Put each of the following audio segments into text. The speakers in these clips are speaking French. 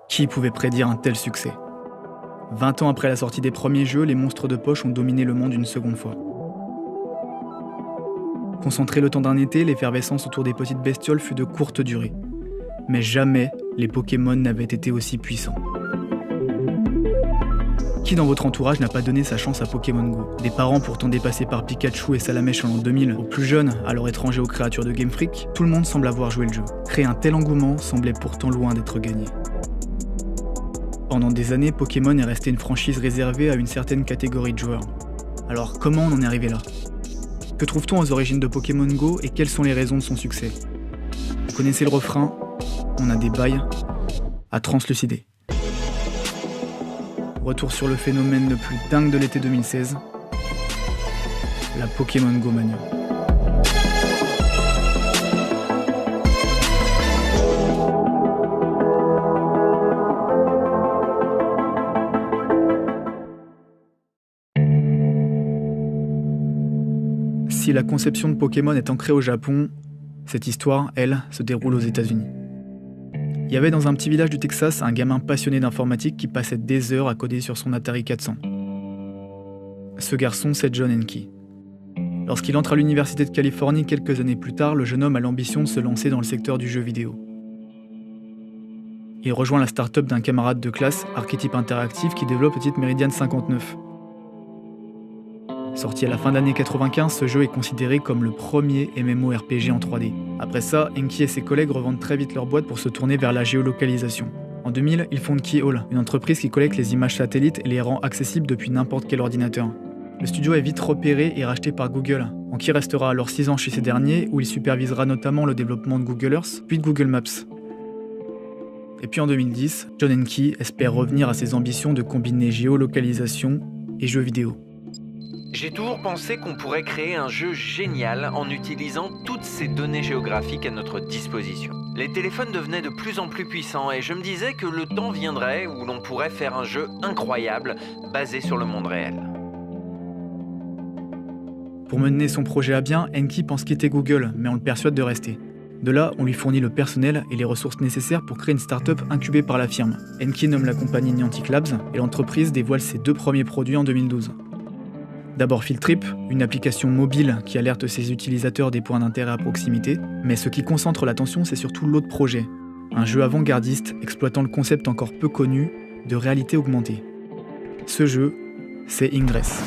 Qui pouvait prédire un tel succès ? 20 ans après la sortie des premiers jeux, les monstres de poche ont dominé le monde une seconde fois. Concentré le temps d'un été, l'effervescence autour des petites bestioles fut de courte durée. Mais jamais les Pokémon n'avaient été aussi puissants. Qui dans votre entourage n'a pas donné sa chance à Pokémon Go ? Des parents pourtant dépassés par Pikachu et Salamèche en l'an 2000, aux plus jeunes, alors étrangers aux créatures de Game Freak, tout le monde semble avoir joué le jeu. Créer un tel engouement semblait pourtant loin d'être gagné. Pendant des années, Pokémon est resté une franchise réservée à une certaine catégorie de joueurs. Alors comment on en est arrivé là ? Que trouve-t-on aux origines de Pokémon Go et quelles sont les raisons de son succès ? Vous connaissez le refrain ? On a des bails à translucider. Retour sur le phénomène le plus dingue de l'été 2016, la Pokémon Go Mania. Si la conception de Pokémon est ancrée au Japon, cette histoire, elle, se déroule aux États-Unis. Il y avait dans un petit village du Texas un gamin passionné d'informatique qui passait des heures à coder sur son Atari 400. Ce garçon, c'est John Henke. Lorsqu'il entre à l'université de Californie quelques années plus tard, le jeune homme a l'ambition de se lancer dans le secteur du jeu vidéo. Il rejoint la start-up d'un camarade de classe, Archetype Interactive, qui développe le titre Meridian 59. Sorti à la fin de l'année 95, ce jeu est considéré comme le premier MMORPG en 3D. Après ça, Henke et ses collègues revendent très vite leur boîte pour se tourner vers la géolocalisation. En 2000, ils fondent Keyhole, une entreprise qui collecte les images satellites et les rend accessibles depuis n'importe quel ordinateur. Le studio est vite repéré et racheté par Google. Henke restera alors 6 ans chez ces derniers, où il supervisera notamment le développement de Google Earth, puis de Google Maps. Et puis en 2010, John Henke espère revenir à ses ambitions de combiner géolocalisation et jeux vidéo. J'ai toujours pensé qu'on pourrait créer un jeu génial en utilisant toutes ces données géographiques à notre disposition. Les téléphones devenaient de plus en plus puissants et je me disais que le temps viendrait où l'on pourrait faire un jeu incroyable basé sur le monde réel. Pour mener son projet à bien, Henke pense quitter Google, mais on le persuade de rester. De là, on lui fournit le personnel et les ressources nécessaires pour créer une start-up incubée par la firme. Henke nomme la compagnie Niantic Labs et l'entreprise dévoile ses 2 premiers produits en 2012. D'abord Field-Trip, une application mobile qui alerte ses utilisateurs des points d'intérêt à proximité, mais ce qui concentre l'attention, c'est surtout l'autre projet, un jeu avant-gardiste exploitant le concept encore peu connu de réalité augmentée. Ce jeu, c'est Ingress.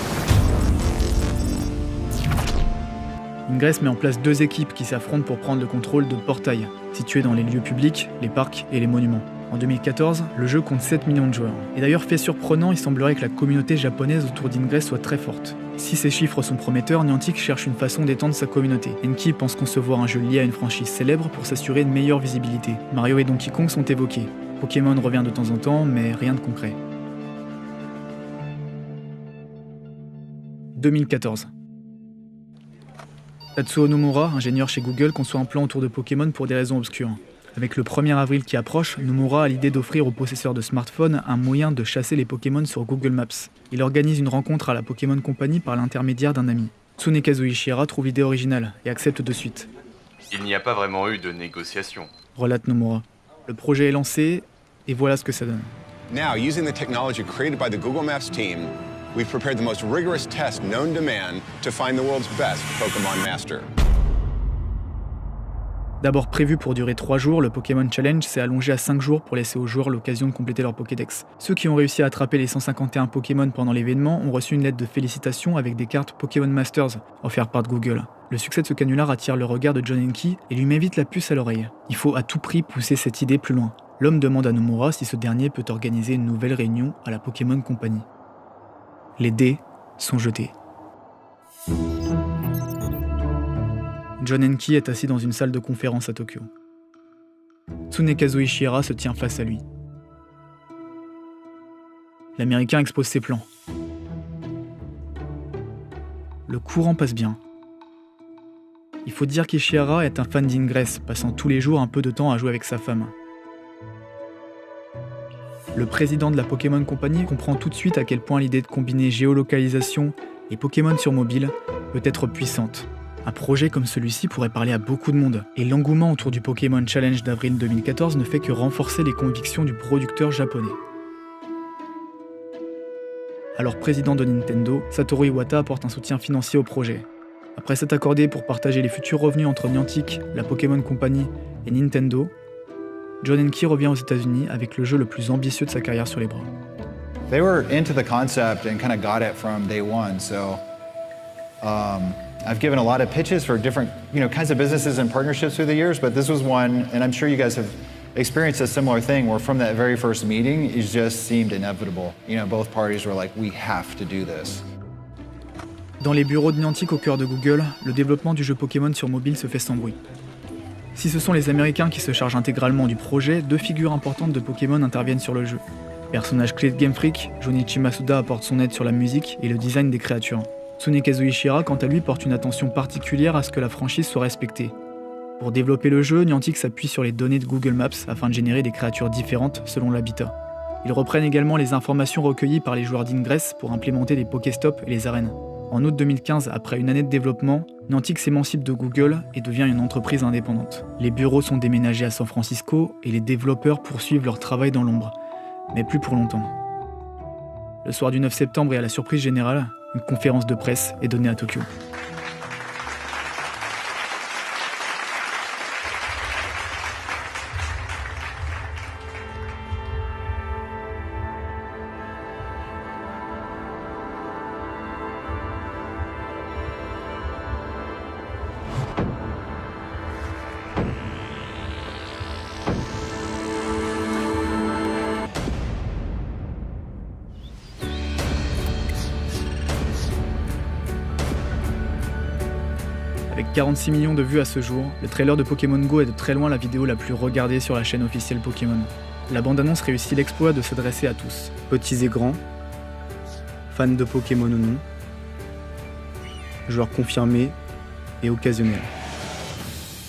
Ingress met en place 2 équipes qui s'affrontent pour prendre le contrôle de portails, situés dans les lieux publics, les parcs et les monuments. En 2014, le jeu compte 7 millions de joueurs. Et d'ailleurs, fait surprenant, il semblerait que la communauté japonaise autour d'Ingress soit très forte. Si ces chiffres sont prometteurs, Niantic cherche une façon d'étendre sa communauté. Henke pense concevoir un jeu lié à une franchise célèbre pour s'assurer une meilleure visibilité. Mario et Donkey Kong sont évoqués. Pokémon revient de temps en temps, mais rien de concret. 2014. Tatsuo Nomura, ingénieur chez Google, conçoit un plan autour de Pokémon pour des raisons obscures. Avec le 1er avril qui approche, Nomura a l'idée d'offrir aux possesseurs de smartphones un moyen de chasser les Pokémon sur Google Maps. Il organise une rencontre à la Pokémon Company par l'intermédiaire d'un ami. Tsunekazu Ishihara trouve l'idée originale et accepte de suite. Il n'y a pas vraiment eu de négociation, Relate Nomura. Le projet est lancé et voilà ce que ça donne. Now, using the technology created by the Google Maps team, we've prepared the most rigorous test known to man to find the world's best Pokémon Master. D'abord prévu pour durer 3 jours, le Pokémon Challenge s'est allongé à 5 jours pour laisser aux joueurs l'occasion de compléter leur Pokédex. Ceux qui ont réussi à attraper les 151 Pokémon pendant l'événement ont reçu une lettre de félicitations avec des cartes Pokémon Masters offertes par Google. Le succès de ce canular attire le regard de John Henke et lui met vite la puce à l'oreille. Il faut à tout prix pousser cette idée plus loin. L'homme demande à Nomura si ce dernier peut organiser une nouvelle réunion à la Pokémon Company. Les dés sont jetés. John Henke est assis dans une salle de conférence à Tokyo. Tsunekazu Ishihara se tient face à lui. L'Américain expose ses plans. Le courant passe bien. Il faut dire qu'Ishihara est un fan d'Ingress, passant tous les jours un peu de temps à jouer avec sa femme. Le président de la Pokémon Company comprend tout de suite à quel point l'idée de combiner géolocalisation et Pokémon sur mobile peut être puissante. Un projet comme celui-ci pourrait parler à beaucoup de monde, et l'engouement autour du Pokémon Challenge d'avril 2014 ne fait que renforcer les convictions du producteur japonais. Alors président de Nintendo, Satoru Iwata apporte un soutien financier au projet. Après s'être accordé pour partager les futurs revenus entre Niantic, la Pokémon Company et Nintendo, John Enki revient aux États-Unis avec le jeu le plus ambitieux de sa carrière sur les bras. They were into the concept and kind of got it from day one. So I've given a lot of pitches for different, kinds of businesses and partnerships through the years, but this was one, and I'm sure you guys have experienced a similar thing where from that very first meeting, it just seemed inevitable. Both parties were like, we have to do this. Dans les bureaux de Niantic au cœur de Google, le développement du jeu Pokémon sur mobile se fait sans bruit. Si ce sont les Américains qui se chargent intégralement du projet, 2 figures importantes de Pokémon interviennent sur le jeu. Personnage clé de Game Freak, Junichi Masuda apporte son aide sur la musique et le design des créatures. Tsunekazu Ishira, quant à lui, porte une attention particulière à ce que la franchise soit respectée. Pour développer le jeu, Niantic s'appuie sur les données de Google Maps afin de générer des créatures différentes selon l'habitat. Ils reprennent également les informations recueillies par les joueurs d'Ingress pour implémenter les Pokéstops et les arènes. En août 2015, après une année de développement, Niantic s'émancipe de Google et devient une entreprise indépendante. Les bureaux sont déménagés à San Francisco et les développeurs poursuivent leur travail dans l'ombre. Mais plus pour longtemps. Le soir du 9 septembre et à la surprise générale, une conférence de presse est donnée à Tokyo. Avec 46 millions de vues à ce jour, le trailer de Pokémon Go est de très loin la vidéo la plus regardée sur la chaîne officielle Pokémon. La bande-annonce réussit l'exploit de s'adresser à tous, petits et grands, fans de Pokémon ou non, joueurs confirmés et occasionnels.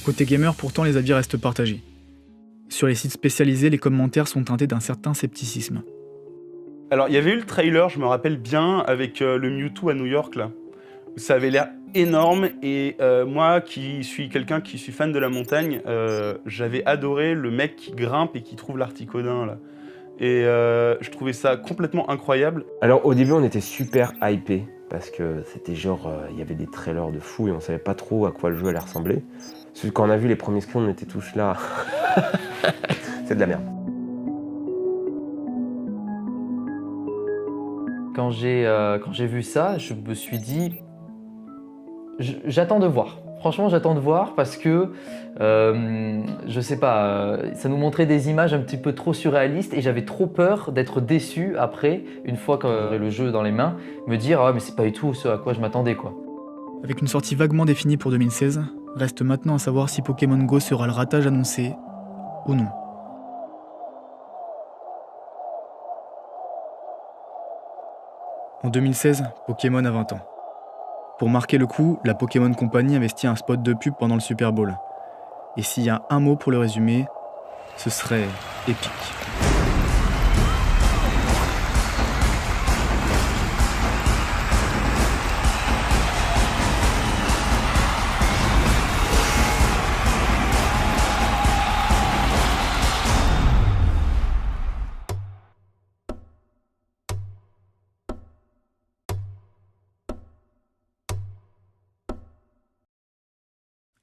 Côté gamer, pourtant, les avis restent partagés. Sur les sites spécialisés, les commentaires sont teintés d'un certain scepticisme. Alors, il y avait eu le trailer, je me rappelle bien, avec le Mewtwo à New York, là. Ça avait l'air énorme et moi qui suis quelqu'un qui suis fan de la montagne, j'avais adoré le mec qui grimpe et qui trouve l'Articodin là. Et je trouvais ça complètement incroyable. Alors au début on était super hypé parce que c'était genre, il y avait des trailers de fou et on savait pas trop à quoi le jeu allait ressembler. Quand on a vu les premiers screens, on était tous là. C'est de la merde. Quand j'ai vu ça, je me suis dit, j'attends de voir. Franchement, j'attends de voir parce que, je sais pas, ça nous montrait des images un petit peu trop surréalistes et j'avais trop peur d'être déçu après, une fois que j'aurai le jeu dans les mains, me dire « Ah, mais c'est pas du tout ce à quoi je m'attendais, quoi ». Avec une sortie vaguement définie pour 2016, reste maintenant à savoir si Pokémon Go sera le ratage annoncé ou non. En 2016, Pokémon a 20 ans. Pour marquer le coup, la Pokémon Company investit un spot de pub pendant le Super Bowl. Et s'il y a un mot pour le résumer, ce serait épique.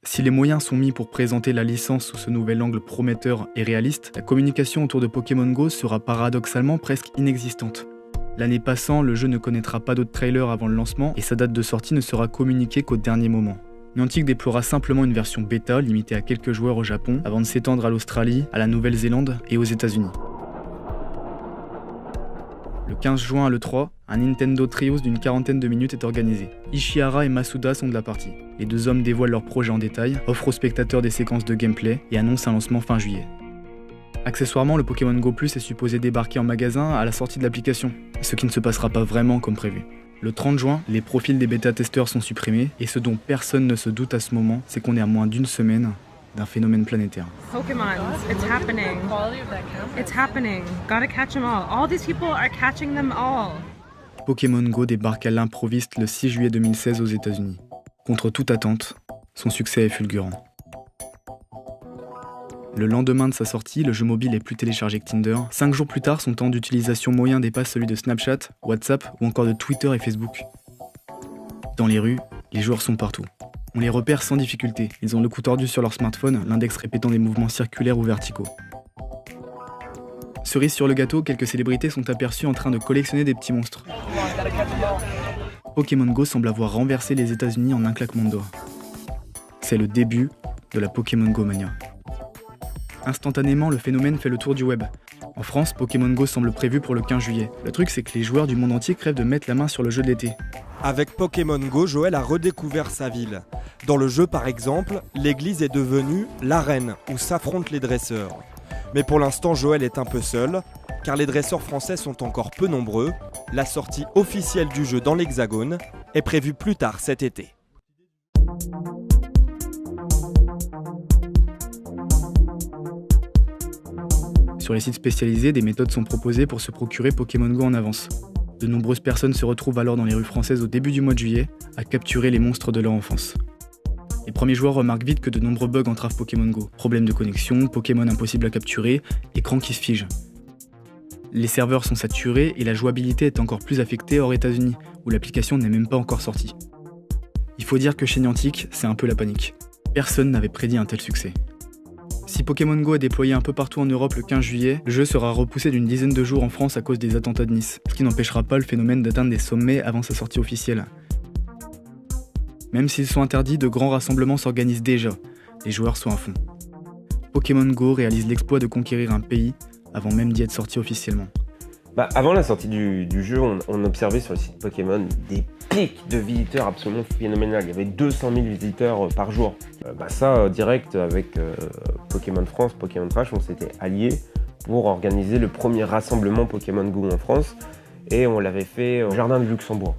Si les moyens sont mis pour présenter la licence sous ce nouvel angle prometteur et réaliste, la communication autour de Pokémon Go sera paradoxalement presque inexistante. L'année passant, le jeu ne connaîtra pas d'autres trailers avant le lancement et sa date de sortie ne sera communiquée qu'au dernier moment. Niantic déploiera simplement une version bêta limitée à quelques joueurs au Japon avant de s'étendre à l'Australie, à la Nouvelle-Zélande et aux États-Unis. Le 15 juin à l'E3, un Nintendo Trios d'une quarantaine de minutes est organisé. Ishihara et Masuda sont de la partie. Les deux hommes dévoilent leur projet en détail, offrent aux spectateurs des séquences de gameplay et annoncent un lancement fin juillet. Accessoirement, le Pokémon Go Plus est supposé débarquer en magasin à la sortie de l'application, ce qui ne se passera pas vraiment comme prévu. Le 30 juin, les profils des bêta-testeurs sont supprimés et ce dont personne ne se doute à ce moment, c'est qu'on est à moins d'une semaine d'un phénomène planétaire. Pokémon, it's happening. It's happening. Gotta catch them all. All these people are catching them all. Pokémon Go débarque à l'improviste le 6 juillet 2016 aux États-Unis. Contre toute attente, Son succès est fulgurant. Le lendemain de sa sortie, le jeu mobile est plus téléchargé que Tinder. 5 jours plus tard, son temps d'utilisation moyen dépasse celui de Snapchat, WhatsApp ou encore de Twitter et Facebook. Dans les rues, les joueurs sont partout. On les repère sans difficulté. Ils ont le cou tordu sur leur smartphone, l'index répétant des mouvements circulaires ou verticaux. Cerise sur le gâteau, quelques célébrités sont aperçues en train de collectionner des petits monstres. Pokémon Go semble avoir renversé les États-Unis en un claquement de doigts. C'est le début de la Pokémon Go mania. Instantanément, le phénomène fait le tour du web. En France, Pokémon Go semble prévu pour le 15 juillet. Le truc, c'est que les joueurs du monde entier crèvent de mettre la main sur le jeu de l'été. Avec Pokémon Go, Joël a redécouvert sa ville. Dans le jeu, par exemple, l'église est devenue l'arène où s'affrontent les dresseurs. Mais pour l'instant, Joël est un peu seul, car les dresseurs français sont encore peu nombreux. La sortie officielle du jeu dans l'Hexagone est prévue plus tard cet été. Sur les sites spécialisés, des méthodes sont proposées pour se procurer Pokémon Go en avance. De nombreuses personnes se retrouvent alors dans les rues françaises au début du mois de juillet à capturer les monstres de leur enfance. Les premiers joueurs remarquent vite que de nombreux bugs entravent Pokémon Go. Problèmes de connexion, Pokémon impossible à capturer, écran qui se fige. Les serveurs sont saturés et la jouabilité est encore plus affectée hors États-Unis, où l'application n'est même pas encore sortie. Il faut dire que chez Niantic, c'est un peu la panique. Personne n'avait prédit un tel succès. Si Pokémon Go est déployé un peu partout en Europe le 15 juillet, le jeu sera repoussé d'une dizaine de jours en France à cause des attentats de Nice, ce qui n'empêchera pas le phénomène d'atteindre des sommets avant sa sortie officielle. Même s'ils sont interdits, de grands rassemblements s'organisent déjà. Les joueurs sont à fond. Pokémon Go réalise l'exploit de conquérir un pays avant même d'y être sorti officiellement. Avant la sortie du jeu, on observait sur le site Pokémon des pics de visiteurs absolument phénoménal. Il y avait 200 000 visiteurs par jour. Direct avec Pokémon France, Pokémon Trash, on s'était alliés pour organiser le premier rassemblement Pokémon Go en France. Et on l'avait fait au Jardin de Luxembourg.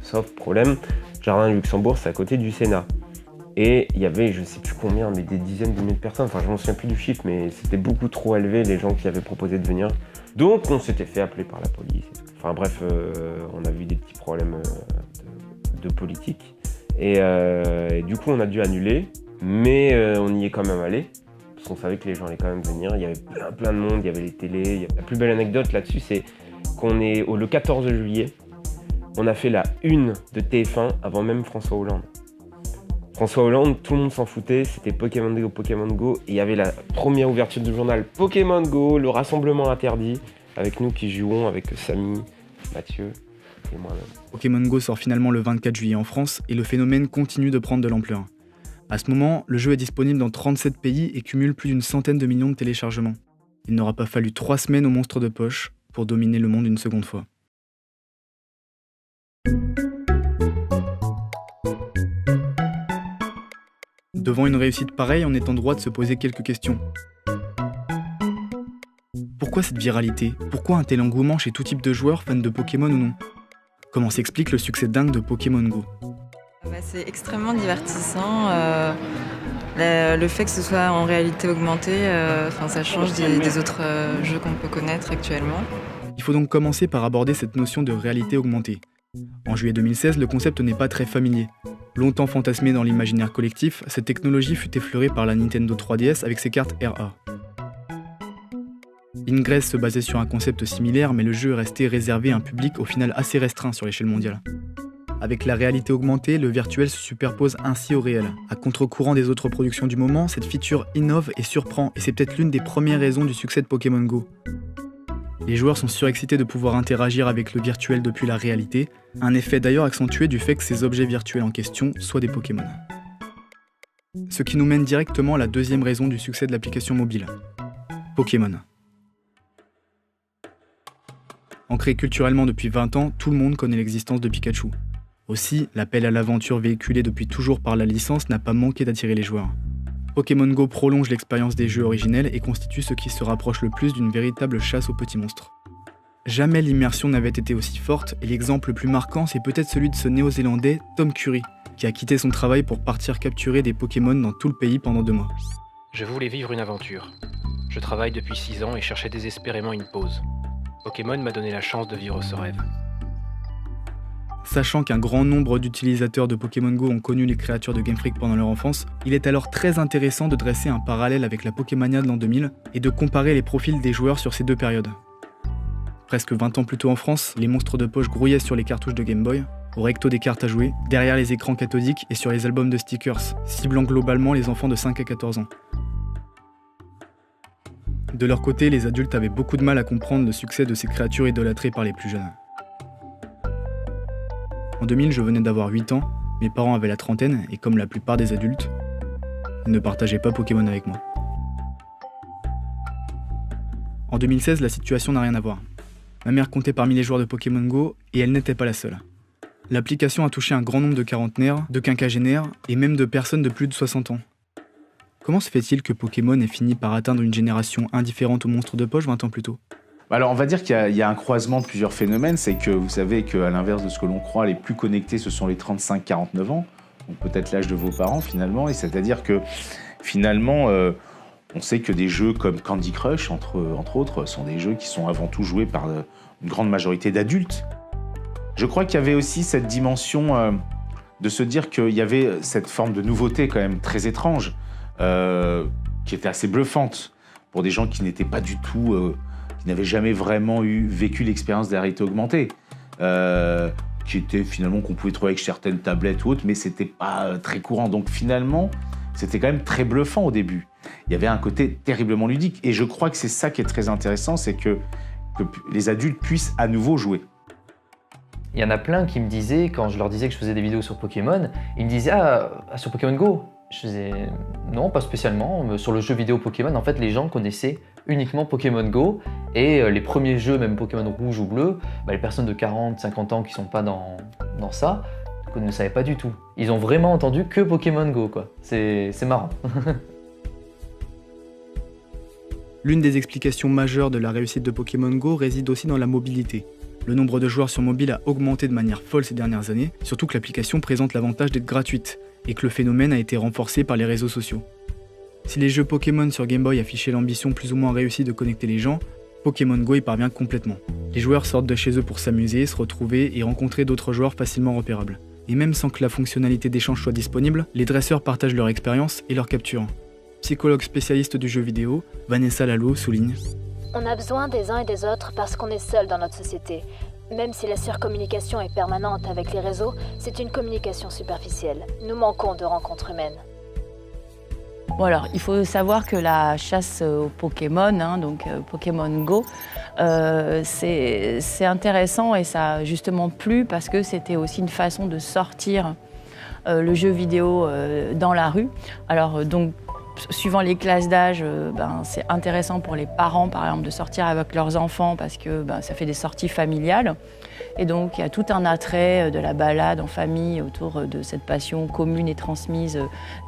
Sauf problème, Jardin de Luxembourg, c'est à côté du Sénat. Et il y avait, je sais plus combien, mais des dizaines de milliers de personnes. Enfin, je m'en souviens plus du chiffre, mais c'était beaucoup trop élevé les gens qui avaient proposé de venir. Donc, on s'était fait appeler par la police. Enfin bref, on a vu des petits problèmes de politique. Et du coup, on a dû annuler. Mais on y est quand même allé. Parce qu'on savait que les gens allaient quand même venir. Il y avait plein de monde, il y avait les télés. La plus belle anecdote là-dessus, c'est qu'on est le 14 juillet. On a fait la une de TF1 avant même François Hollande. François Hollande, tout le monde s'en foutait, c'était Pokémon Go, Pokémon Go. Et il y avait la première ouverture du journal Pokémon Go, le rassemblement interdit, avec nous qui jouons, avec Samy, Mathieu et moi-même. Pokémon Go sort finalement le 24 juillet en France et le phénomène continue de prendre de l'ampleur. À ce moment, le jeu est disponible dans 37 pays et cumule plus d'une centaine de millions de téléchargements. Il n'aura pas fallu 3 semaines aux monstres de poche pour dominer le monde une seconde fois. Devant une réussite pareille, on est en droit de se poser quelques questions. Pourquoi cette viralité ? Pourquoi un tel engouement chez tout type de joueurs, fans de Pokémon ou non ? Comment s'explique le succès dingue de Pokémon Go ? C'est extrêmement divertissant. Le fait que ce soit en réalité augmentée, ça change des autres jeux qu'on peut connaître actuellement. Il faut donc commencer par aborder cette notion de réalité augmentée. En juillet 2016, le concept n'est pas très familier. Longtemps fantasmé dans l'imaginaire collectif, cette technologie fut effleurée par la Nintendo 3DS avec ses cartes RA. Ingress se basait sur un concept similaire, mais le jeu est resté réservé à un public au final assez restreint sur l'échelle mondiale. Avec la réalité augmentée, le virtuel se superpose ainsi au réel. À contre-courant des autres productions du moment, cette feature innove et surprend, et c'est peut-être l'une des premières raisons du succès de Pokémon Go. Les joueurs sont surexcités de pouvoir interagir avec le virtuel depuis la réalité, un effet d'ailleurs accentué du fait que ces objets virtuels en question soient des Pokémon. Ce qui nous mène directement à la deuxième raison du succès de l'application mobile. Pokémon. Ancré culturellement depuis 20 ans, tout le monde connaît l'existence de Pikachu. Aussi, l'appel à l'aventure véhiculé depuis toujours par la licence n'a pas manqué d'attirer les joueurs. Pokémon Go prolonge l'expérience des jeux originels et constitue ce qui se rapproche le plus d'une véritable chasse aux petits monstres. Jamais l'immersion n'avait été aussi forte et l'exemple le plus marquant c'est peut-être celui de ce néo-zélandais Tom Curry, qui a quitté son travail pour partir capturer des Pokémon dans tout le pays pendant 2 mois. Je voulais vivre une aventure. Je travaille depuis 6 ans et cherchais désespérément une pause. Pokémon m'a donné la chance de vivre ce rêve. Sachant qu'un grand nombre d'utilisateurs de Pokémon Go ont connu les créatures de Game Freak pendant leur enfance, il est alors très intéressant de dresser un parallèle avec la Pokémania de l'an 2000 et de comparer les profils des joueurs sur ces deux périodes. Presque 20 ans plus tôt en France, les monstres de poche grouillaient sur les cartouches de Game Boy, au recto des cartes à jouer, derrière les écrans cathodiques et sur les albums de stickers, ciblant globalement les enfants de 5 à 14 ans. De leur côté, les adultes avaient beaucoup de mal à comprendre le succès de ces créatures idolâtrées par les plus jeunes. En 2000, je venais d'avoir 8 ans, mes parents avaient la trentaine et comme la plupart des adultes, ils ne partageaient pas Pokémon avec moi. En 2016, la situation n'a rien à voir. Ma mère comptait parmi les joueurs de Pokémon Go et elle n'était pas la seule. L'application a touché un grand nombre de quarantenaires, de quinquagénaires et même de personnes de plus de 60 ans. Comment se fait-il que Pokémon ait fini par atteindre une génération indifférente aux monstres de poche 20 ans plus tôt ? Alors on va dire qu'il y a un croisement de plusieurs phénomènes, c'est que vous savez qu'à l'inverse de ce que l'on croit, les plus connectés ce sont les 35-49 ans, donc peut-être l'âge de vos parents finalement, et c'est-à-dire que finalement on sait que des jeux comme Candy Crush, entre autres, sont des jeux qui sont avant tout joués par une grande majorité d'adultes. Je crois qu'il y avait aussi cette dimension de se dire qu'il y avait cette forme de nouveauté quand même très étrange, qui était assez bluffante pour des gens qui n'étaient pas du tout, qui n'avaient jamais vraiment vécu l'expérience de la réalité augmentée, qui était finalement qu'on pouvait trouver avec certaines tablettes ou autres, mais c'était pas très courant. Donc finalement, c'était quand même très bluffant au début. Il y avait un côté terriblement ludique. Et je crois que c'est ça qui est très intéressant, c'est que les adultes puissent à nouveau jouer. Il y en a plein qui me disaient, quand je leur disais que je faisais des vidéos sur Pokémon, ils me disaient « Ah, sur Pokémon Go ?» Je disais « Non, pas spécialement. Sur le jeu vidéo Pokémon, en fait, les gens connaissaient uniquement Pokémon Go. Et les premiers jeux, même Pokémon rouge ou bleu, les personnes de 40, 50 ans qui sont pas dans ça, ne savaient pas du tout. Ils ont vraiment entendu que Pokémon Go, quoi. C'est marrant. » L'une des explications majeures de la réussite de Pokémon Go réside aussi dans la mobilité. Le nombre de joueurs sur mobile a augmenté de manière folle ces dernières années, surtout que l'application présente l'avantage d'être gratuite, et que le phénomène a été renforcé par les réseaux sociaux. Si les jeux Pokémon sur Game Boy affichaient l'ambition plus ou moins réussie de connecter les gens, Pokémon Go y parvient complètement. Les joueurs sortent de chez eux pour s'amuser, se retrouver et rencontrer d'autres joueurs facilement repérables. Et même sans que la fonctionnalité d'échange soit disponible, les dresseurs partagent leur expérience et leurs captures. Psychologue spécialiste du jeu vidéo, Vanessa Lalo souligne: On a besoin des uns et des autres parce qu'on est seul dans notre société. Même si la surcommunication est permanente avec les réseaux, c'est une communication superficielle. Nous manquons de rencontres humaines. Bon alors, il faut savoir que la chasse aux Pokémon, donc Pokémon Go, c'est intéressant et ça a justement plu parce que c'était aussi une façon de sortir le jeu vidéo dans la rue. Alors donc, suivant les classes d'âge, c'est intéressant pour les parents, par exemple, de sortir avec leurs enfants parce que ça fait des sorties familiales. Et donc, il y a tout un attrait de la balade en famille autour de cette passion commune et transmise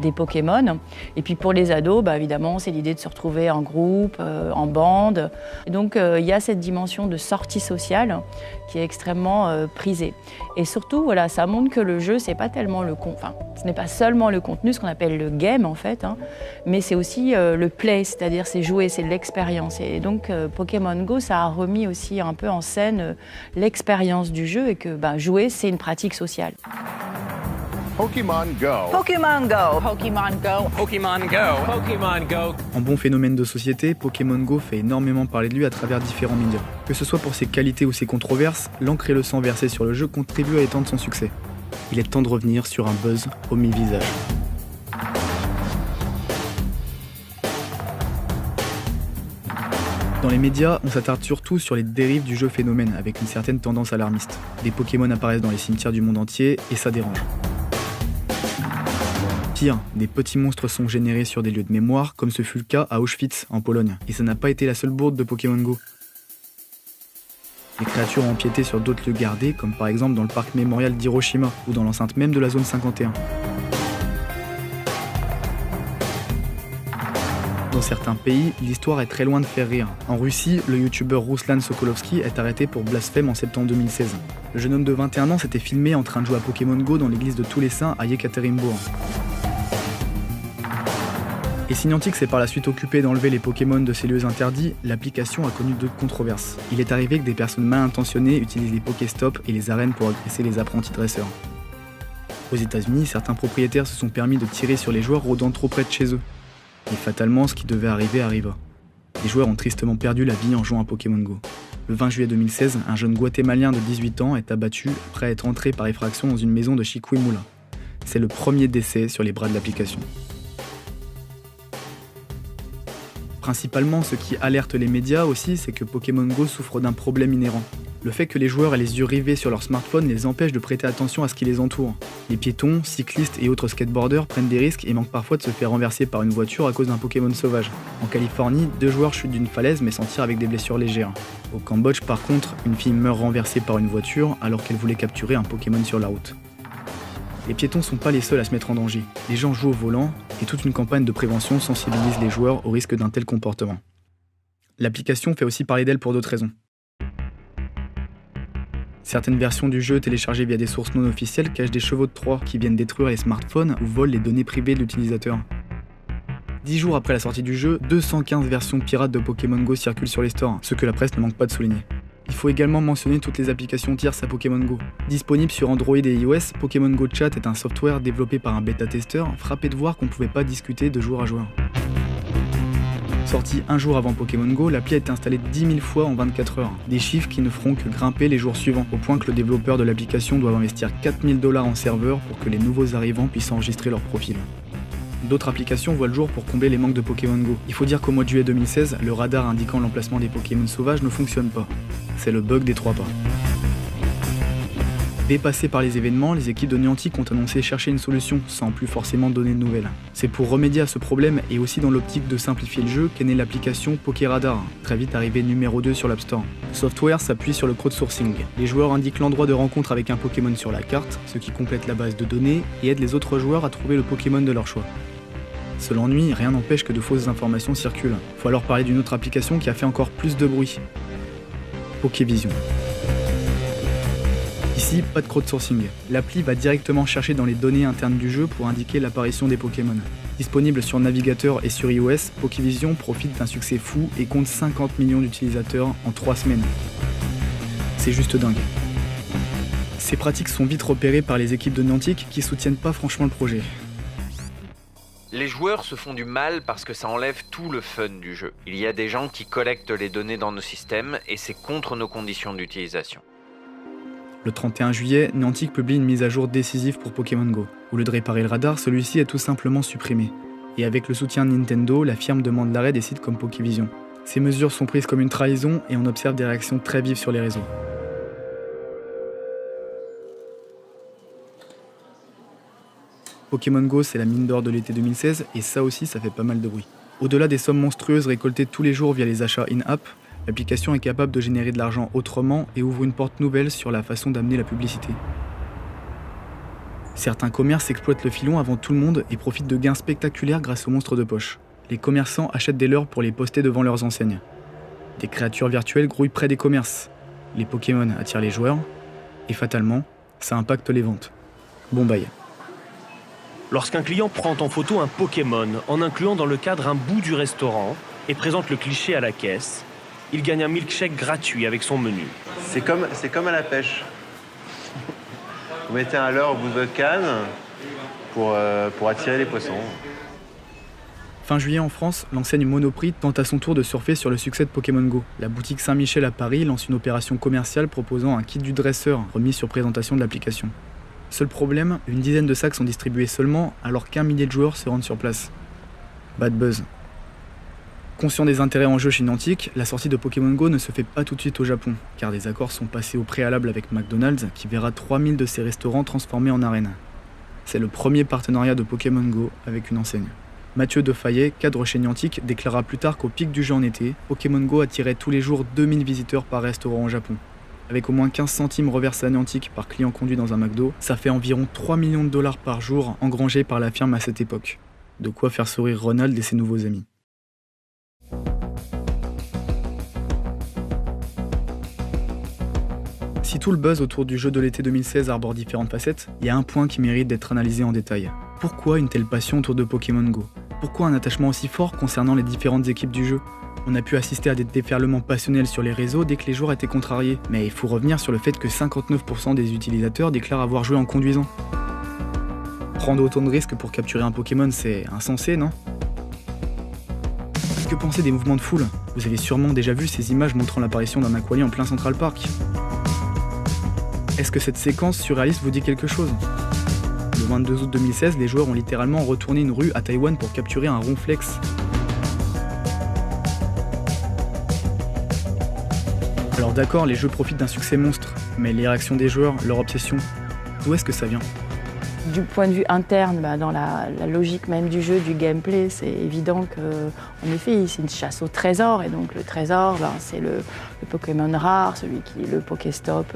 des Pokémon. Et puis pour les ados, évidemment, c'est l'idée de se retrouver en groupe, en bande. Et donc, il y a cette dimension de sortie sociale qui est extrêmement prisée. Et surtout, voilà, ça montre que le jeu, c'est pas tellement ce n'est pas seulement le contenu, ce qu'on appelle le game en fait, mais c'est aussi le play, c'est-à-dire c'est jouer, c'est l'expérience. Et donc Pokémon Go, ça a remis aussi un peu en scène l'expérience du jeu et que jouer, c'est une pratique sociale. Pokémon Go. Pokémon Go. Pokémon Go. Pokémon Go. Pokémon Go. En bon phénomène de société, Pokémon Go fait énormément parler de lui à travers différents médias. Que ce soit pour ses qualités ou ses controverses, l'encre et le sang versés sur le jeu contribuent à étendre son succès. Il est temps de revenir sur un buzz au mi-visage. Dans les médias, on s'attarde surtout sur les dérives du jeu phénomène, avec une certaine tendance alarmiste. Des Pokémon apparaissent dans les cimetières du monde entier, et ça dérange. Pire, des petits monstres sont générés sur des lieux de mémoire, comme ce fut le cas à Auschwitz, en Pologne. Et ça n'a pas été la seule bourde de Pokémon Go. Les créatures ont empiété sur d'autres lieux gardés, comme par exemple dans le parc mémorial d'Hiroshima, ou dans l'enceinte même de la zone 51. Dans certains pays, l'histoire est très loin de faire rire. En Russie, le youtubeur Ruslan Sokolovski est arrêté pour blasphème en septembre 2016. Le jeune homme de 21 ans s'était filmé en train de jouer à Pokémon Go dans l'église de tous les saints à Yekaterinbourg. Et si Niantic s'est par la suite occupé d'enlever les Pokémon de ces lieux interdits, l'application a connu d'autres controverses. Il est arrivé que des personnes mal intentionnées utilisent les Pokéstops et les arènes pour agresser les apprentis dresseurs. Aux États-Unis, certains propriétaires se sont permis de tirer sur les joueurs rôdant trop près de chez eux. Et fatalement, ce qui devait arriver arriva. Les joueurs ont tristement perdu la vie en jouant à Pokémon Go. Le 20 juillet 2016, un jeune Guatémalien de 18 ans est abattu après être entré par effraction dans une maison de Chiquimula. C'est le premier décès sur les bras de l'application. Principalement, ce qui alerte les médias aussi, c'est que Pokémon Go souffre d'un problème inhérent. Le fait que les joueurs aient les yeux rivés sur leur smartphone les empêche de prêter attention à ce qui les entoure. Les piétons, cyclistes et autres skateboarders prennent des risques et manquent parfois de se faire renverser par une voiture à cause d'un Pokémon sauvage. En Californie, 2 joueurs chutent d'une falaise mais s'en tirent avec des blessures légères. Au Cambodge, par contre, une fille meurt renversée par une voiture alors qu'elle voulait capturer un Pokémon sur la route. Les piétons sont pas les seuls à se mettre en danger. Les gens jouent au volant et toute une campagne de prévention sensibilise les joueurs au risque d'un tel comportement. L'application fait aussi parler d'elle pour d'autres raisons. Certaines versions du jeu téléchargées via des sources non officielles cachent des chevaux de Troie qui viennent détruire les smartphones ou volent les données privées de l'utilisateur. 10 jours après la sortie du jeu, 215 versions pirates de Pokémon Go circulent sur les stores, ce que la presse ne manque pas de souligner. Il faut également mentionner toutes les applications tierces à Pokémon Go. Disponible sur Android et iOS, Pokémon Go Chat est un software développé par un bêta-testeur, frappé de voir qu'on ne pouvait pas discuter de joueur à joueur. Sorti un jour avant Pokémon Go, l'appli a été installée 10 000 fois en 24 heures. Des chiffres qui ne feront que grimper les jours suivants, au point que le développeur de l'application doit investir 4 000 $ en serveur pour que les nouveaux arrivants puissent enregistrer leur profil. D'autres applications voient le jour pour combler les manques de Pokémon Go. Il faut dire qu'au mois de juillet 2016, le radar indiquant l'emplacement des Pokémon sauvages ne fonctionne pas. C'est le bug des 3 pas. Dépassés par les événements, les équipes de Niantic ont annoncé chercher une solution, sans plus forcément donner de nouvelles. C'est pour remédier à ce problème, et aussi dans l'optique de simplifier le jeu, qu'est née l'application Pokéradar, très vite arrivée numéro 2 sur l'App Store. Le software s'appuie sur le crowdsourcing. Les joueurs indiquent l'endroit de rencontre avec un Pokémon sur la carte, ce qui complète la base de données, et aide les autres joueurs à trouver le Pokémon de leur choix. Seul ennui, rien n'empêche que de fausses informations circulent. Faut alors parler d'une autre application qui a fait encore plus de bruit. Pokévision. Ici, pas de crowdsourcing. L'appli va directement chercher dans les données internes du jeu pour indiquer l'apparition des Pokémon. Disponible sur navigateur et sur iOS, Pokévision profite d'un succès fou et compte 50 millions d'utilisateurs en 3 semaines. C'est juste dingue. Ces pratiques sont vite repérées par les équipes de Niantic qui soutiennent pas franchement le projet. Les joueurs se font du mal parce que ça enlève tout le fun du jeu. Il y a des gens qui collectent les données dans nos systèmes et c'est contre nos conditions d'utilisation. Le 31 juillet, Niantic publie une mise à jour décisive pour Pokémon Go. Au lieu de réparer le radar, celui-ci est tout simplement supprimé. Et avec le soutien de Nintendo, la firme demande l'arrêt des sites comme Pokévision. Ces mesures sont prises comme une trahison et on observe des réactions très vives sur les réseaux. Pokémon Go, c'est la mine d'or de l'été 2016 et ça aussi, ça fait pas mal de bruit. Au-delà des sommes monstrueuses récoltées tous les jours via les achats in-app, l'application est capable de générer de l'argent autrement et ouvre une porte nouvelle sur la façon d'amener la publicité. Certains commerces exploitent le filon avant tout le monde et profitent de gains spectaculaires grâce aux monstres de poche. Les commerçants achètent des leurres pour les poster devant leurs enseignes. Des créatures virtuelles grouillent près des commerces. Les Pokémon attirent les joueurs et fatalement, ça impacte les ventes. Bon bail. Lorsqu'un client prend en photo un Pokémon en incluant dans le cadre un bout du restaurant et présente le cliché à la caisse, il gagne un milkshake gratuit avec son menu. C'est comme à la pêche. Vous mettez un leurre au bout de votre canne pour attirer les poissons. Fin juillet en France, l'enseigne Monoprix tente à son tour de surfer sur le succès de Pokémon Go. La boutique Saint-Michel à Paris lance une opération commerciale proposant un kit du dresseur remis sur présentation de l'application. Seul problème, une dizaine de sacs sont distribués seulement alors qu'1 millier de joueurs se rendent sur place. Bad buzz. Conscient des intérêts en jeu chez Niantic, la sortie de Pokémon Go ne se fait pas tout de suite au Japon, car des accords sont passés au préalable avec McDonald's qui verra 3000 de ses restaurants transformés en arènes. C'est le premier partenariat de Pokémon Go avec une enseigne. Mathieu Defayet, cadre chez Niantic, déclara plus tard qu'au pic du jeu en été, Pokémon Go attirait tous les jours 2000 visiteurs par restaurant au Japon. Avec au moins 15 centimes reversés à Niantic par client conduit dans un McDo, ça fait environ 3 millions de dollars par jour engrangés par la firme à cette époque. De quoi faire sourire Ronald et ses nouveaux amis. Si tout le buzz autour du jeu de l'été 2016 arbore différentes facettes, il y a un point qui mérite d'être analysé en détail. Pourquoi une telle passion autour de Pokémon Go ? Pourquoi un attachement aussi fort concernant les différentes équipes du jeu ? On a pu assister à des déferlements passionnels sur les réseaux dès que les joueurs étaient contrariés, mais il faut revenir sur le fait que 59% des utilisateurs déclarent avoir joué en conduisant. Prendre autant de risques pour capturer un Pokémon, c'est insensé, non ? Que pensez des mouvements de foule ? Vous avez sûrement déjà vu ces images montrant l'apparition d'un Aquali en plein Central Park. Est-ce que cette séquence surréaliste vous dit quelque chose ? Le 22 août 2016, les joueurs ont littéralement retourné une rue à Taïwan pour capturer un Ronflex. Alors d'accord, les jeux profitent d'un succès monstre, mais les réactions des joueurs, leur obsession, d'où est-ce que ça vient ? Du point de vue interne, dans la logique même du jeu, du gameplay, c'est évident qu'en effet, c'est une chasse au trésor. Et donc le trésor, c'est le Pokémon rare, celui qui est le Pokéstop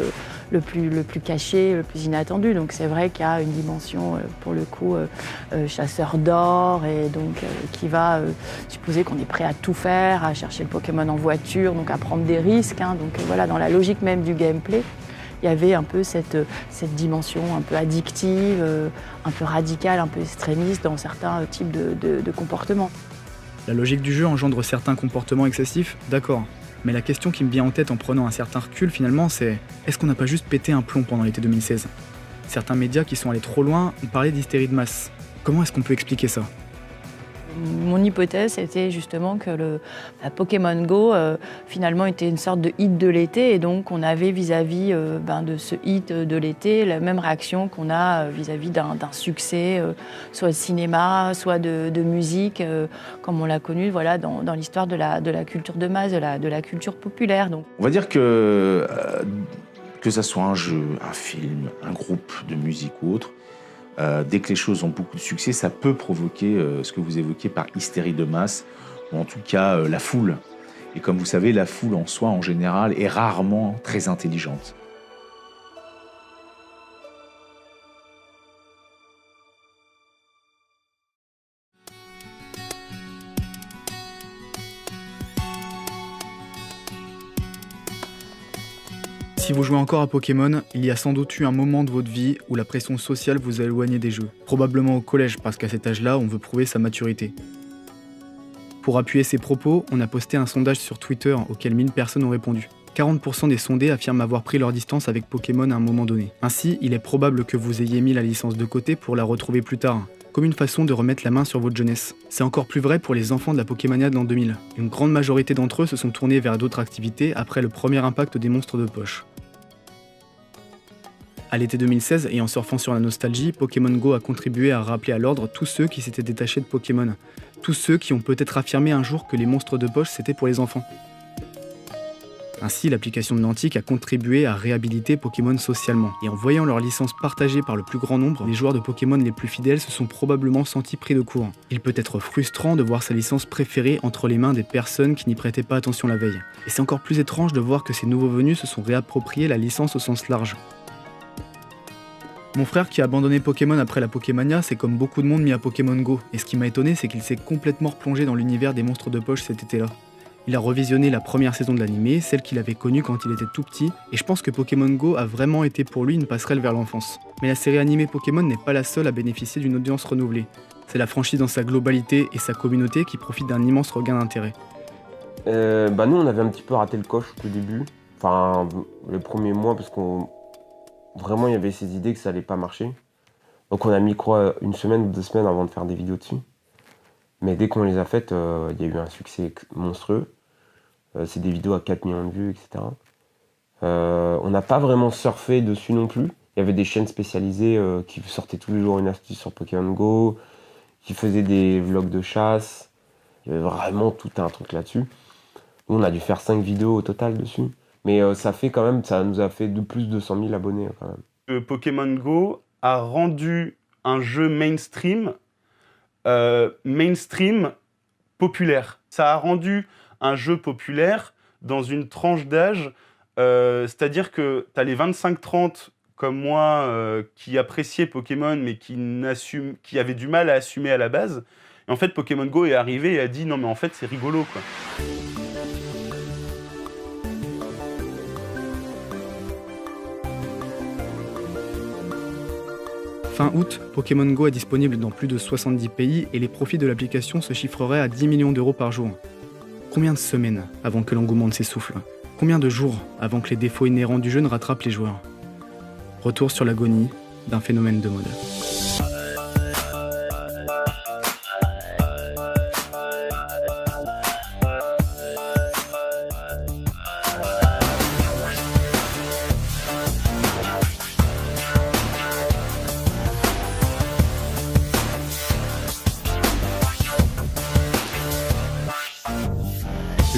le plus caché, le plus inattendu. Donc c'est vrai qu'il y a une dimension, pour le coup, chasseur d'or, et donc qui va supposer qu'on est prêt à tout faire, à chercher le Pokémon en voiture, donc à prendre des risques. Donc voilà, dans la logique même du gameplay, il y avait un peu cette dimension un peu addictive, un peu radicale, un peu extrémiste dans certains types de comportements. La logique du jeu engendre certains comportements excessifs, d'accord. Mais la question qui me vient en tête en prenant un certain recul finalement, c'est est-ce qu'on n'a pas juste pété un plomb pendant l'été 2016 ? Certains médias qui sont allés trop loin ont parlé d'hystérie de masse. Comment est-ce qu'on peut expliquer ça ? Mon hypothèse était justement que Pokémon Go finalement était une sorte de hit de l'été, et donc on avait vis-à-vis de ce hit de l'été la même réaction qu'on a vis-à-vis d'un succès, soit de cinéma, soit de musique, comme on l'a connu dans l'histoire de la culture de masse, de la culture populaire. Donc. On va dire que ça soit un jeu, un film, un groupe de musique ou autre, dès que les choses ont beaucoup de succès, ça peut provoquer ce que vous évoquez par hystérie de masse, ou en tout cas la foule. Et comme vous savez, la foule en soi, en général, est rarement très intelligente. Si vous jouez encore à Pokémon, il y a sans doute eu un moment de votre vie où la pression sociale vous a éloigné des jeux. Probablement au collège, parce qu'à cet âge-là, on veut prouver sa maturité. Pour appuyer ces propos, on a posté un sondage sur Twitter auquel 1000 personnes ont répondu. 40% des sondés affirment avoir pris leur distance avec Pokémon à un moment donné. Ainsi, il est probable que vous ayez mis la licence de côté pour la retrouver plus tard, comme une façon de remettre la main sur votre jeunesse. C'est encore plus vrai pour les enfants de la Pokémania de l'an 2000. Une grande majorité d'entre eux se sont tournés vers d'autres activités après le premier impact des monstres de poche. À l'été 2016, et en surfant sur la nostalgie, Pokémon Go a contribué à rappeler à l'ordre tous ceux qui s'étaient détachés de Pokémon. Tous ceux qui ont peut-être affirmé un jour que les monstres de poche c'était pour les enfants. Ainsi, l'application de Niantic a contribué à réhabiliter Pokémon socialement. Et en voyant leur licence partagée par le plus grand nombre, les joueurs de Pokémon les plus fidèles se sont probablement sentis pris de court. Il peut être frustrant de voir sa licence préférée entre les mains des personnes qui n'y prêtaient pas attention la veille. Et c'est encore plus étrange de voir que ces nouveaux venus se sont réappropriés la licence au sens large. Mon frère qui a abandonné Pokémon après la Pokémania s'est comme beaucoup de monde mis à Pokémon Go, et ce qui m'a étonné c'est qu'il s'est complètement replongé dans l'univers des monstres de poche cet été-là. Il a revisionné la première saison de l'animé, celle qu'il avait connue quand il était tout petit, et je pense que Pokémon Go a vraiment été pour lui une passerelle vers l'enfance. Mais la série animée Pokémon n'est pas la seule à bénéficier d'une audience renouvelée. C'est la franchise dans sa globalité et sa communauté qui profite d'un immense regain d'intérêt. Nous on avait un petit peu raté le coche au début, enfin les premiers mois parce qu'on... Vraiment, il y avait ces idées que ça allait pas marcher. Donc on a mis une semaine ou 2 semaines avant de faire des vidéos dessus. Mais dès qu'on les a faites, il y a eu un succès monstrueux. C'est des vidéos à 4 millions de vues, etc. On n'a pas vraiment surfé dessus non plus. Il y avait des chaînes spécialisées qui sortaient tous les jours une astuce sur Pokémon Go, qui faisaient des vlogs de chasse. Il y avait vraiment tout un truc là-dessus. Nous, on a dû faire 5 vidéos au total dessus. Mais ça nous a fait de plus de 100 000 abonnés quand même. Pokémon Go a rendu un jeu mainstream populaire. Ça a rendu un jeu populaire dans une tranche d'âge, c'est-à-dire que tu as les 25-30 comme moi qui appréciaient Pokémon mais qui avaient du mal à assumer à la base. Et en fait, Pokémon Go est arrivé et a dit non mais en fait c'est rigolo quoi. Fin août, Pokémon Go est disponible dans plus de 70 pays et les profits de l'application se chiffreraient à 10 millions d'euros par jour. Combien de semaines avant que l'engouement ne s'essouffle? Combien de jours avant que les défauts inhérents du jeu ne rattrapent les joueurs? Retour sur l'agonie d'un phénomène de mode.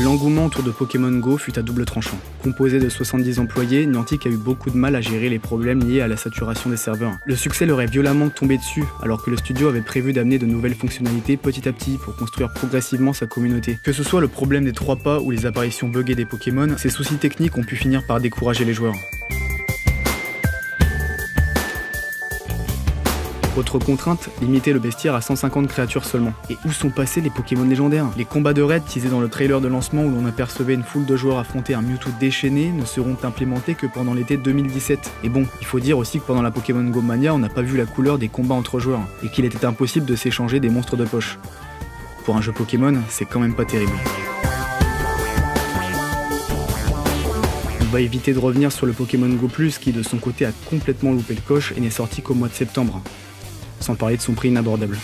L'engouement autour de Pokémon Go fut à double tranchant. Composé de 70 employés, Niantic a eu beaucoup de mal à gérer les problèmes liés à la saturation des serveurs. Le succès leur est violemment tombé dessus, alors que le studio avait prévu d'amener de nouvelles fonctionnalités petit à petit pour construire progressivement sa communauté. Que ce soit le problème des 3 pas ou les apparitions buggées des Pokémon, ces soucis techniques ont pu finir par décourager les joueurs. Autre contrainte, limiter le bestiaire à 150 créatures seulement. Et où sont passés les Pokémon légendaires? Les combats de raid teasés dans le trailer de lancement où l'on apercevait une foule de joueurs affronter un Mewtwo déchaîné ne seront implémentés que pendant l'été 2017. Et bon, il faut dire aussi que pendant la Pokémon Go Mania, on n'a pas vu la couleur des combats entre joueurs, et qu'il était impossible de s'échanger des monstres de poche. Pour un jeu Pokémon, c'est quand même pas terrible. On va éviter de revenir sur le Pokémon Go Plus qui de son côté a complètement loupé le coche et n'est sorti qu'au mois de septembre. Sans parler de son prix inabordable.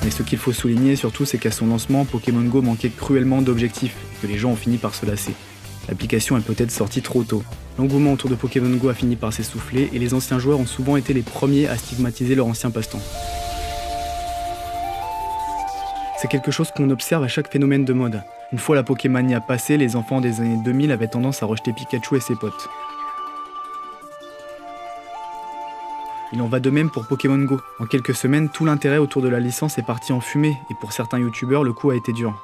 Mais ce qu'il faut souligner surtout, c'est qu'à son lancement, Pokémon Go manquait cruellement d'objectifs et que les gens ont fini par se lasser. L'application est peut-être sortie trop tôt. L'engouement autour de Pokémon Go a fini par s'essouffler et les anciens joueurs ont souvent été les premiers à stigmatiser leur ancien passe-temps. C'est quelque chose qu'on observe à chaque phénomène de mode. Une fois la Pokémania passée, les enfants des années 2000 avaient tendance à rejeter Pikachu et ses potes. Il en va de même pour Pokémon Go. En quelques semaines, tout l'intérêt autour de la licence est parti en fumée, et pour certains youtubeurs, le coup a été dur.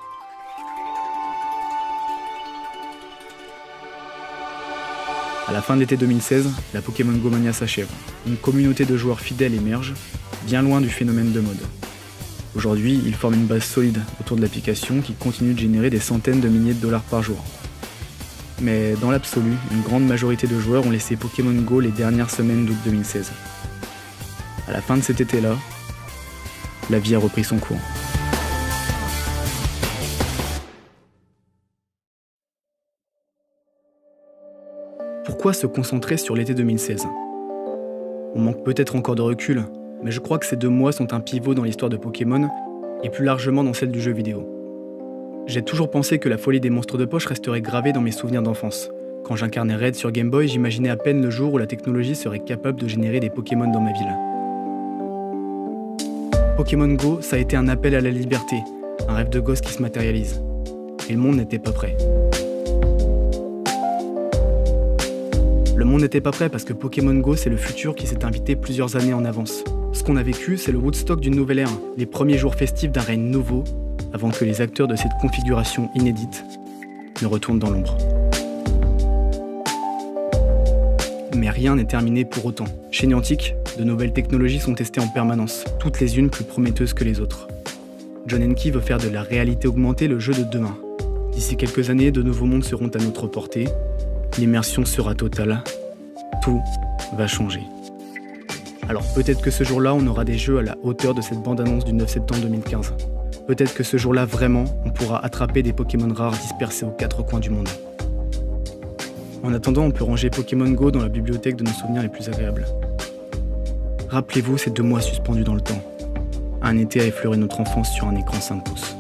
À la fin de l'été 2016, la Pokémon Go Mania s'achève. Une communauté de joueurs fidèles émerge, bien loin du phénomène de mode. Aujourd'hui, ils forment une base solide autour de l'application qui continue de générer des centaines de milliers de dollars par jour. Mais dans l'absolu, une grande majorité de joueurs ont laissé Pokémon Go les dernières semaines d'août 2016. À la fin de cet été-là, la vie a repris son cours. Pourquoi se concentrer sur l'été 2016 ? On manque peut-être encore de recul, mais je crois que ces 2 mois sont un pivot dans l'histoire de Pokémon et plus largement dans celle du jeu vidéo. J'ai toujours pensé que la folie des monstres de poche resterait gravée dans mes souvenirs d'enfance. Quand j'incarnais Red sur Game Boy, j'imaginais à peine le jour où la technologie serait capable de générer des Pokémon dans ma ville. Pokémon Go, ça a été un appel à la liberté, un rêve de gosse qui se matérialise. Et le monde n'était pas prêt. Le monde n'était pas prêt parce que Pokémon Go, c'est le futur qui s'est invité plusieurs années en avance. Ce qu'on a vécu, c'est le Woodstock d'une nouvelle ère, les premiers jours festifs d'un règne nouveau, avant que les acteurs de cette configuration inédite ne retournent dans l'ombre. Mais rien n'est terminé pour autant. Chez Niantic, de nouvelles technologies sont testées en permanence, toutes les unes plus prometteuses que les autres. John Henke veut faire de la réalité augmentée le jeu de demain. D'ici quelques années, de nouveaux mondes seront à notre portée, l'immersion sera totale, tout va changer. Alors peut-être que ce jour-là, on aura des jeux à la hauteur de cette bande-annonce du 9 septembre 2015. Peut-être que ce jour-là, vraiment, on pourra attraper des Pokémon rares dispersés aux 4 coins du monde. En attendant, on peut ranger Pokémon Go dans la bibliothèque de nos souvenirs les plus agréables. Rappelez-vous ces 2 mois suspendus dans le temps. Un été à effleurer notre enfance sur un écran 5 pouces.